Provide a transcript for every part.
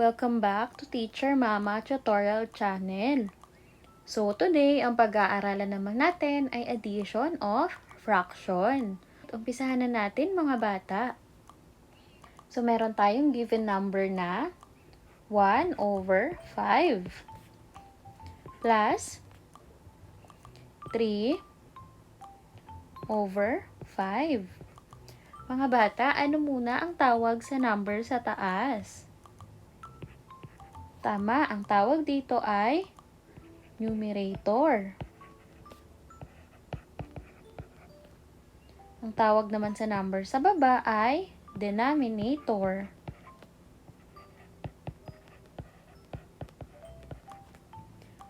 Welcome back to Teacher Mama Tutorial Channel. So today, ang pag-aaralan naman natin ay addition of fraction. Umpisahan na natin mga bata. So meron tayong given number na 1/5 plus 3/5. Mga bata, ano muna ang tawag sa number sa taas? Tama, ang tawag dito ay numerator. Ang tawag naman sa number sa baba ay denominator.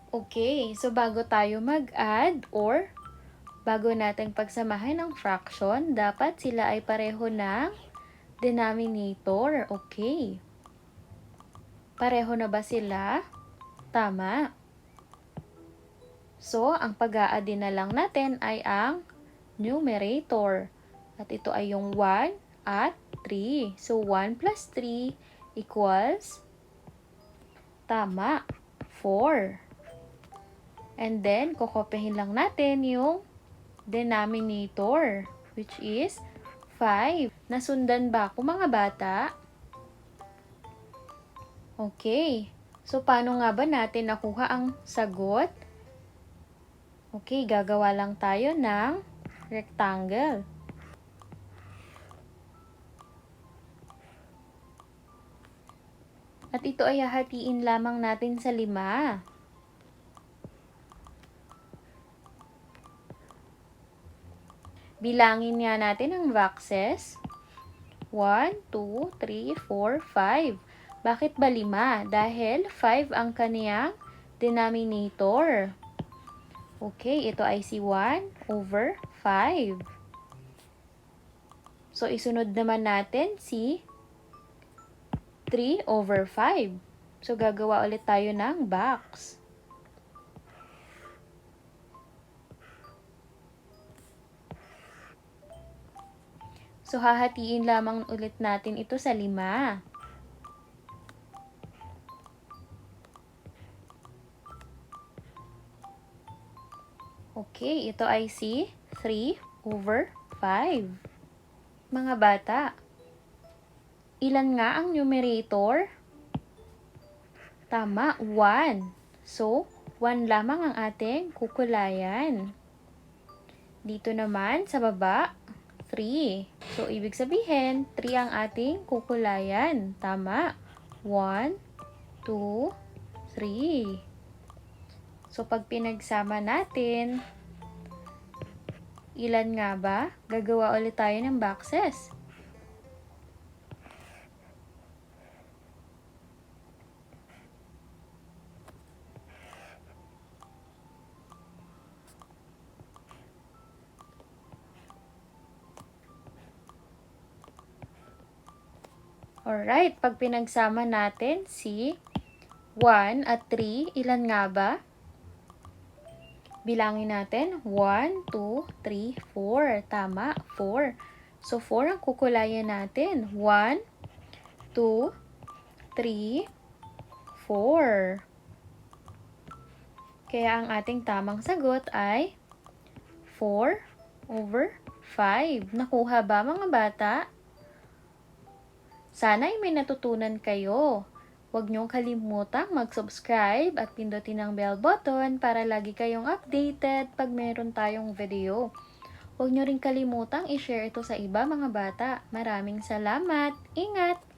Okay, so bago tayo mag-add or bago natin pagsamahin ng fraction, dapat sila ay pareho ng denominator. Okay. Pareho na ba sila? Tama. So, ang pag-a-add na lang natin ay ang numerator. At ito ay yung 1 at 3. So, 1 plus 3 equals, tama, 4. And then, kokopyahin lang natin yung denominator, which is 5. Nasundan ba ako mga bata? Okay. So, paano nga ba natin nakuha ang sagot? Okay, gagawa lang tayo ng rectangle. At ito ay hahatiin lamang natin sa 5. Bilangin nga natin ang boxes. 1, 2, 3, 4, 5. Bakit ba 5? Dahil 5 ang kaniyang denominator. Okay, ito ay si 1/5. So, isunod naman natin si 3/5. So, gagawa ulit tayo ng box. So, hahatiin lamang ulit natin ito sa 5. Okay, ito ay si 3/5. Mga bata, ilan nga ang numerator? Tama, 1. So, 1 lamang ang ating kukulayan. Dito naman sa baba, 3. So, ibig sabihin, 3 ang ating kukulayan. Tama. 1, 2, 3. So, pag pinagsama natin, ilan nga ba? Gagawa ulit tayo ng boxes. Alright, pag pinagsama natin si 1 at 3, ilan nga ba? Bilangin natin, 1, 2, 3, 4. Tama, 4. So, 4 ang kukulayan natin. 1, 2, 3, 4. Kaya ang ating tamang sagot ay 4/5. Nakuha ba mga bata? Sana ay may natutunan kayo. Huwag niyong kalimutang mag-subscribe at pindutin ang bell button para lagi kayong updated pag meron tayong video. Huwag niyo rin kalimutang i-share ito sa iba mga bata. Maraming salamat. Ingat!